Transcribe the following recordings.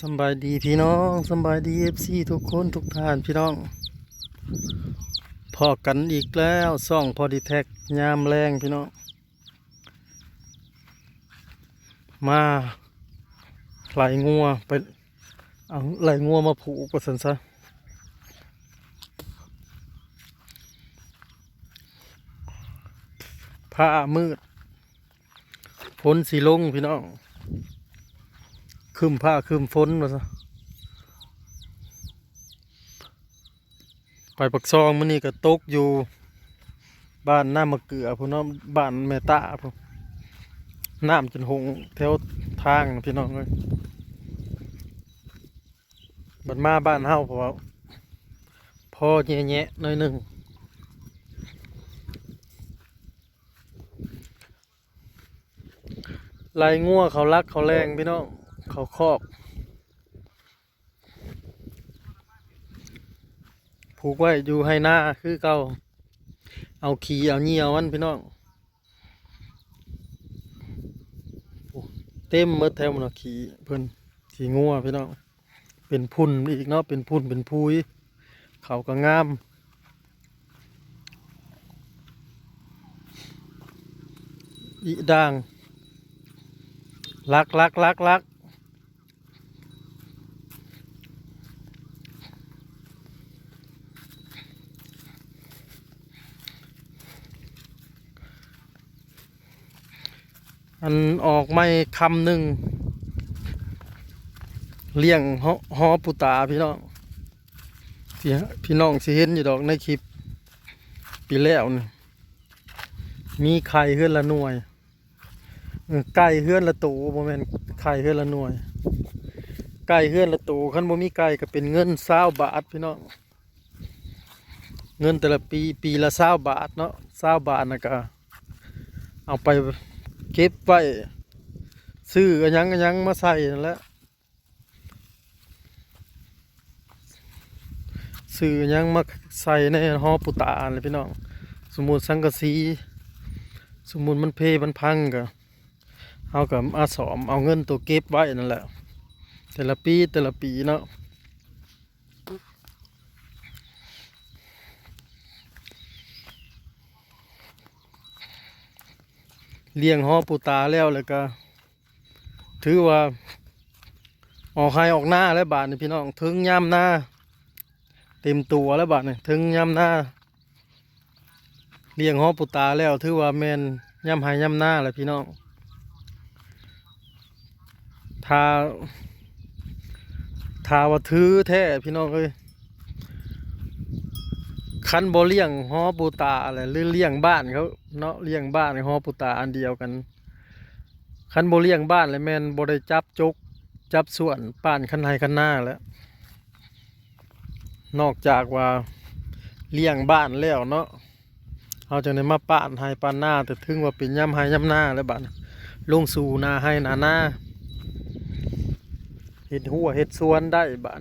สำบายดีพี่น้องสำบายดีFCทุกคนทุกท่านพี่น้องพอกันอีกแล้วซ่องพอดีแท็กยามแรงพี่น้องมาไหลงัวไปเอาไหลงัวมาผูกประสันซะผ้ามืดฝนสีลงพี่น้องคืมผ้าคืมฝนมาซะไปปักซองมื้อนี้ก็ตกอยู่บ้านน้ามะเกือพี่น้องบ้านแม่ตาพุ่นน้ำจนหงแถวทางนะพี่น้องเลยบัดมาบ้านเฮาเพราะว่าพอแยะๆหน่อยหนึ่งลายงัวเขารักเขาแรงพี่น้องเขาคอกผูกไว้อยู่ให้หน้าคือเก่าเอาขี่เอาเหยี่ยวมันพี่น้องเต็มเมื่อแถวมันขี่เพิ่นขี่งัวพี่น้องเป็นพุ่นอีกเนาะเป็นพุ่นเป็นพุยเขาก็งามอีด่างลักอันออกไม่คำหนึ่งเลี้ยงฮอปูตาพี่น้องที่พี่น้องสิเห็นอยู่ดอกในคลิปปีแล้วนี่มีไข่เฮือนละหน่วยไก่เฮือนละตูบ่แม่นไข่เฮือนละหน่วยไก่เฮือนละตูคันบ่มีไก่ก็เป็นเงิน20 บาทพี่น้องเงินแต่ละปีละ20 บาทเนาะ20 บาทน่ะก็เอาไปเก็บไว้ซื้ออันยังมาใส่นั่นแหละซื้ออันยังมาใส่ในฮอปูตาเลยพี่น้องสมมุติสังกะสีสมมุติมันมันพังก็เอากับอาสอมเอาเงินตัวเก็บไว้นั่นแหละแต่ละปีเนาะเลี้ยงฮอปูตาแล้วก็ถือว่าออกให้ออกหน้าแล้วบาทนี่พี่น้องถึงย่ำหน้าเต็มตัวแล้วบาทนี่ถึงย่ำหน้าเลี้ยงฮอปูตาแล้วถือว่าแมนย่ำให้ย่ำหน้าแหละพี่น้องถ้าว่าถือแท้พี่น้องเอ้ยคันบ่เลี้ยงฮอปูตาอะไรหรือเลี้ยงบ้านเขาเนาะเลี้ยงบ้านฮอปูตาอันเดียวกันคันบ่เลี้ยงบ้านเลยแม่นบ่ได้จับจกจับส่วนป้านคันให้คันหน้าแล้วนอกจากว่าเลี้ยงบ้านแล้วเนาะเอาจากในมาป้านให้ป้านหน้าแต่ถึงว่าเป็นย่ำให้ย่ำหน้าแล้วบ้านลงสู่นาให้หน้าเห็ดหัวเห็ดสวนได้บ้าน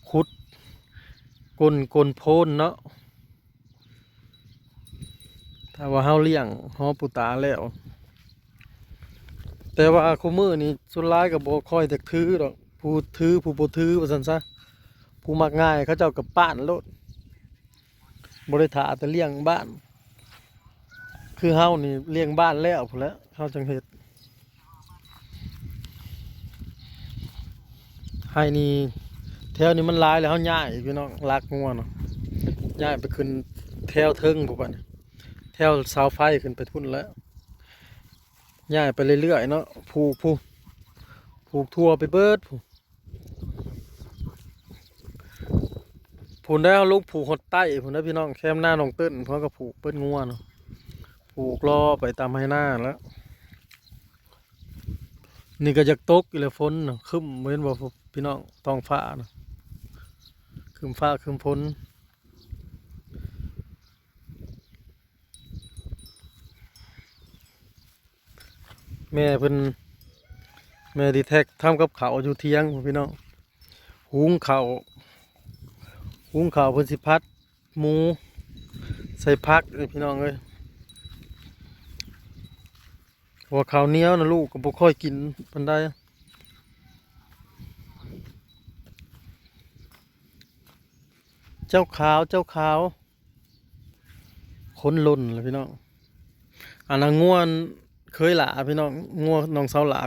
ขุดกลโพนเนาะถ้าว่าเฮาเลี้ยงฮอปูตาแล้วแต่ว่าคู่มือนี่สุดท้ายก็บ่ค่อยจะถือดอกผู้ถือผู้บ่ถือว่าซั่นซะผู้มักง่ายเขาเจ้ากับป้านโลดบ่ได้ท่าแต่เลี้ยงบ้านคือเฮานี่เลี้ยงบ้านแล้วพุ่นแหล้วเฮาจังเฮ็ดให้นี่แถวนี้มันหลายแล้วเฮาย้ายพี่น้องรักงัวเนาะย้ายไปขึ้นแถวเทิงพุ่นบัดนี้แถวเสาไฟขึ้นไปพุ่นแล้วย้ายไปเรื่อยๆเนาะผูกทั่วไปเบิดผูกได้เอาลูกผูกหดใต้ผูกได้พี่น้องแคมหน้าน้องเติ้นเพราะก็ผูกเปิ้นงัวเนาะผูกรอไปตามให้หน้าแล้วนี่ก็จะตกอีกแล้วฝนเนาะคึ้มเหมือนว่าพี่น้องท้องฟ้าเนาะคึ้มฟ้าคึ้มฝนแม่เพิ่นแม่ดีแท็กทำกับข้าวอยู่เที่ยงพี่น้องหุงข้าวเพิ่นสิพัดหมูใส่ผักพี่น้องเอ้ยว่าข้าวเหนียวนะลูกก็บ่ค่อยกินปานใด เจ้าขาวเจ้าขาวคนล่นเลยพี่น้องอันนั้นง่วนเคยหลาพี่น้องง่วน้องสาวหลา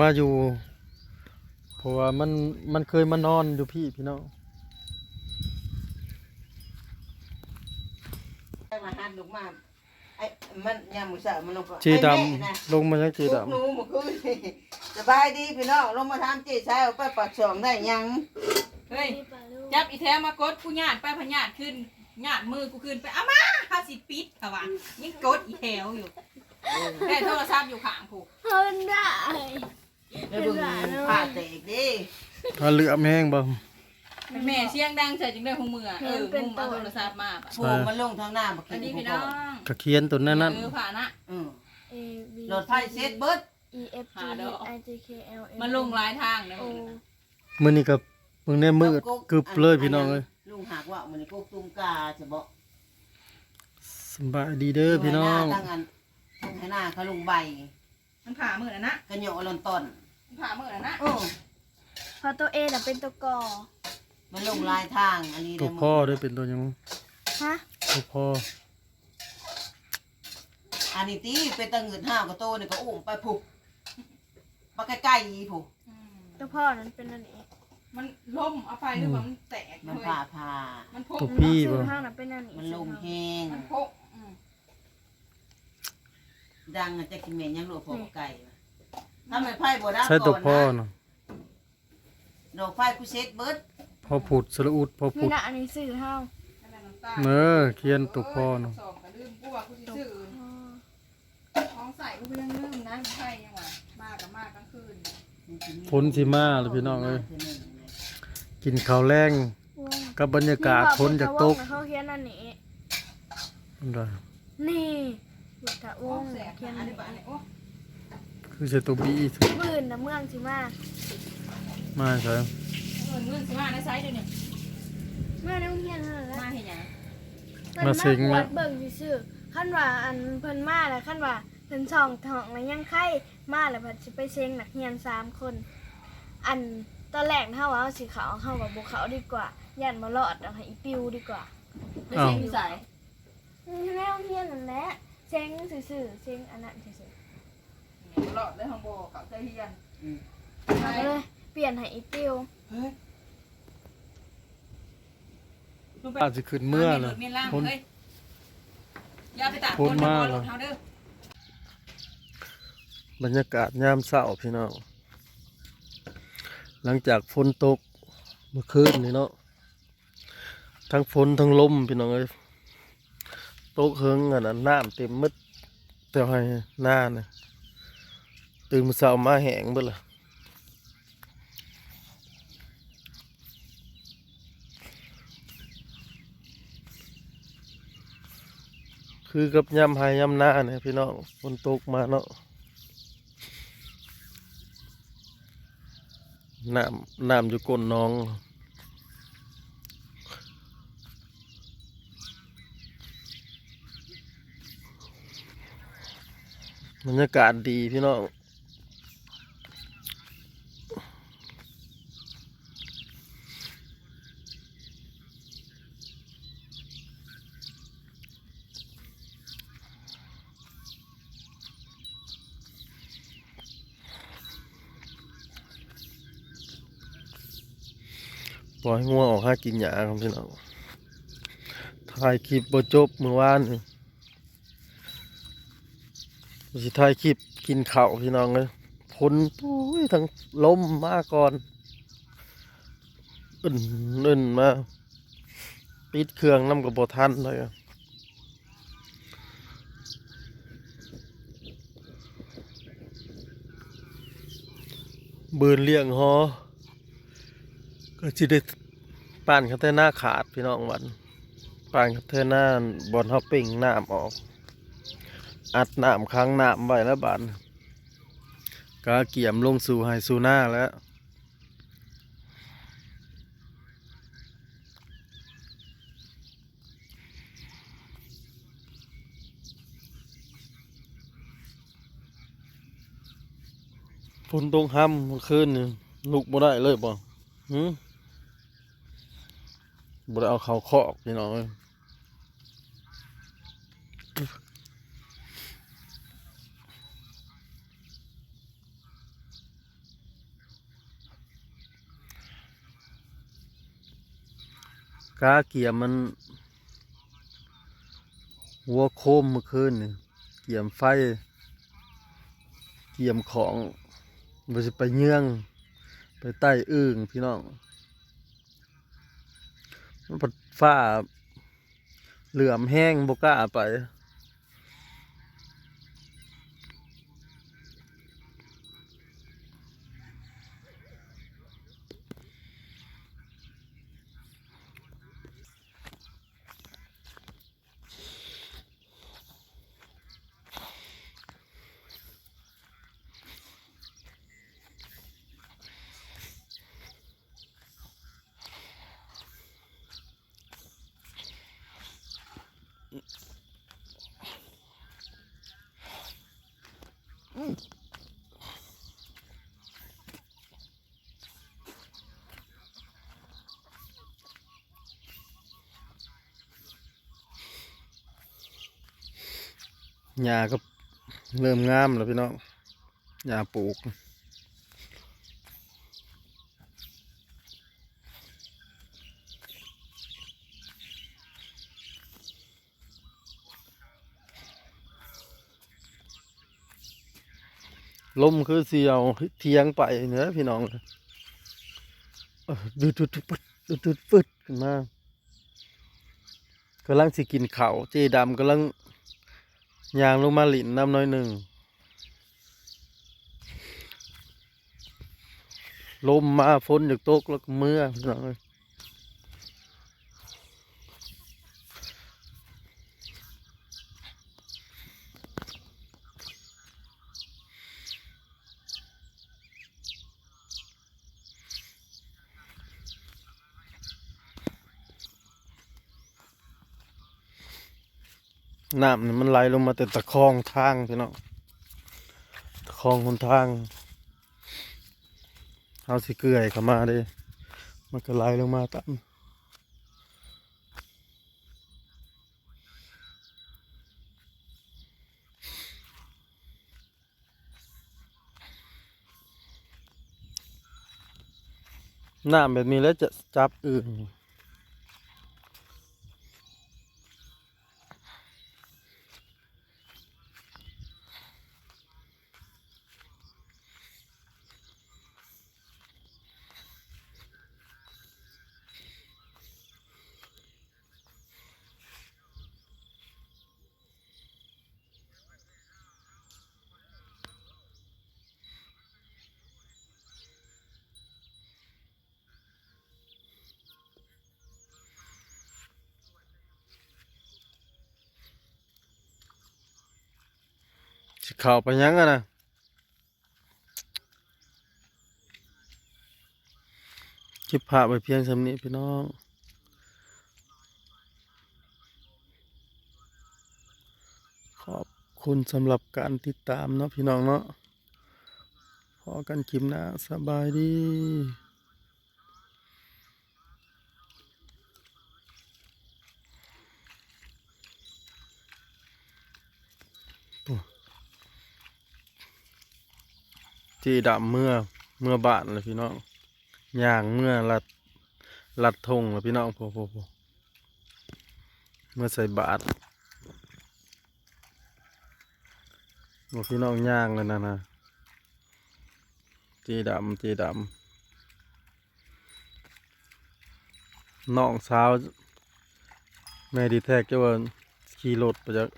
มาอยู่เพราะว่ามันเคยมานอนอยู่พี่น้อง มาหันลงมาไอ้มันยามมื้อเช้ามันลงก็ จีด ไอ้แม่น่ะ ำลงมาจากจี พว ด กหนูเมื่อคืนนี่สบายดีพี่น้องลงมาถามเจ๊ชายว่าไปปากช่องได้ยัง เฮ้ยจับอีแท้มากดกูญาติไปพญาติขึ้นญาติมือกูขึ้นไปอามาห้าสิปิดค่ะวะยังกดอีแถวอยู่ได้โทรศัพท์อยู่ข้างผูก เพิ่นได้ แล้วเบิ่งผ่าแตกเด้ ำถ้าเหลือมแห้งบ่ แม่เสียงดังใส่จึงได้หูมือมุมเอาโทรศัพท์มาปะ โผล่มันลงทางหน้าบ่ อัน คิ นี้ ด พี่ บ่ น้อง กระเคียนตัวนั้น ผ่านะ อือ เอ B รถไฟเสร็จเบิด E F G H I J K L M มันลงหลายทางเลย โอ มื้อนี้กับมึงเนี่ยมืดกึบเลยพี่น้องเอ้ย ลุงหากว่ามื้อนี้กกตุ้มกาจะบ่ สบายดีเด้อพี่น้อง ตั้งอันตั้งให้หน้าเขาลุงใบ มันผ่ามือนะ กระโยลอนต้น มันผ่ามือนะ โอ้ พอตัว A น่ะเป็นตัวกอ มันลงลายทางอันนี้ ตัวพ่อด้วยเป็นตัวหยัง ฮะ ตัวพ่อ อันนี้ตีเป็นตะเงิดห้าวกับโตนี่ก็อุ้มไปผูกปใกล้ๆอีผูก ตัวพ่อนั้นเป็นอันนี้ มันล่มเอาไปหรือว่ามันแตก มันผ่าผ่า มันพก ตัวพี่ ซื้ บ่ อห้างน่ะเป็นอันนี้ มันลงแห้ง มันพก ดังอะจะกินเหม็นยังหลวงพ่อไก่ถ้าไม่ไพ่บ่ได้ ใช่ตัว ก่อน พ่อ นะ น่ะ ดอกไฟกูเซ็ตเบิด พ่อผุดสระอุดพ่อ มี ผุด น่ะอันนี้ซื้อห้าง เออเคียนตัวพ่อน่ะ สองกระลืมกูว่ากูสิซื้อ อ๋อ ท้องใส่กูยังลืมนะใช่ยังวะมากกับมากกลางคืน ฝนสิมาเลยพี่น้องเอ้ยกินข้าวแรง วง กับบรรยากาศฝนจากตก เขาเขียนอันนี้ นั่นแหละ นี่บุตรว ท้อง งศ์ แสบ เขียน อั อั น น นี้ นี้ บ้านเนี่ยโอ้ คือจะตัวบีถูก ปืนน่ะเมืองสิมา มาใช่ เงินสิมาในไซส์เดี๋ยวนี้ มาในโรงเรียนนั่นแหละ มาเห็นยัง เพิ่นมาอวดเบิ่งซื่อๆคันว่าอันเพิ่นมาแล้วคันว่าเพิ่นช่องทองแล้วยังไข่มาแล้วเพิ่นสิไปเซ็งนักเรียน3 คน อันตอนแรกเฮาว่าเฮาสิเขาเฮากับบ่เขาดีกว่าย่านบ่รอดเอาให้อีปิวดีกว่า ไม่ใช่นิสัย ในโรงเรียนนั่นแหละเซ็งซื่อๆเซ็งอันนั้นซื่อ หลอดเลยของโบเขาใจเฮียน ๆเอาเลยเปลี่ยนให้อีปิว เฮ้ย อาจจะขึ้นเมื่อเลย มีล่าง ฝน เลยอย่าไปตัด ฝนมาก รถเท้าเด้อบ รรยากาศยามเช้าพี่น้องหลังจากฝนตกเมื่อคืนนี่เนาะทั้งฝนทั้งลมพี่น้องเอ้ยตกเฮิงอันนั้นน้ำเต็มมืดแต่ให้หน้าเนี่ยตื่นมาเช้ามาแห้งเบิดละคือกับยามไห้ยามหน้าเนี่ยพี่น้องฝนตกมาเนาะน้ำอยู่ก้นหน้องบรรยากาศดีพี่น้องปล่อยงัวออกหากินหญ้าครับพี่น้องถ่ายคลิปบ่จบเมื่อวานนี่สิถ่ายคลิปกินข้าวพี่น้องเลยฝนปุ้ยทั้งลมมาก่อนอึนมาปิดเครื่องน้ำกับบ่ทันเลยอะเบินเลี้ยงฮอก็สิได้ป่านกันแต่หน้าขาดพี่น้องวันป่านกันแต่หน้าบอลเฮาเป่งน้ำออกอัดน้ำค้างน้ำไว้แล้วบานก็เกี่ยมลงสู่ไฮซูหน้าแล้วฝนตกห้ำเมื่อคืนนี่ลุกบ่ได้เลยบ่หืม บ่ได้เอาเขาคอกพี่น้องเอ้ยกาเกียมมันหัวโคมเมื่อคืนนี่เกียมไฟเกียมของบ่สิไปเยื่องไปใต้อึ่งพี่น้องมันพัดฟ้าเหลื่อมแห้งบ่กล้าไปหญ้าก็เริ่มงามแล้วพี่น้องหญ้าปลูกลมคือสิเอาเทียงไปเนื้อพี่น้องดูดปึ๊ดดูดปึ๊ดขึ้นมากำลังสิกินข้าวเจดำกำลังย่างลงมาหลินน้ำน้อยหนึ่งลมมาฝนจากตกแล้วก็เมื่อพี่น้องเอ้ยน้ำนี่มันไหลลงมาแต่ตะคองทางพี่น้องตะคองคนทางเอาสิเกลื่อยเข้ามาเด้มันก็ไหลลงมาตามน้ำแบบนี้แล้วจะจับอื่นสิเข้าไปยังอะนะคลิปภาพไปเพียงสำนี้พี่น้องขอบคุณสำหรับการติดตามเนาะพี่น้องเนาะพอกันคลิปหน้าสบายดีจีดำเมื่อบานเลยพี่น้องย่างเมื่อลัดทงเลยพี่น้องโพเมื่อใส่บาตรบอกพี่น้องย่างเลยนะจีดำน้องสาวแม่ดีแท็กจะว่าขี่รถไปจาก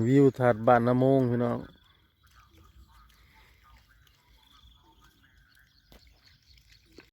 วิวทัดบ้านน้ำมงพี่น้อง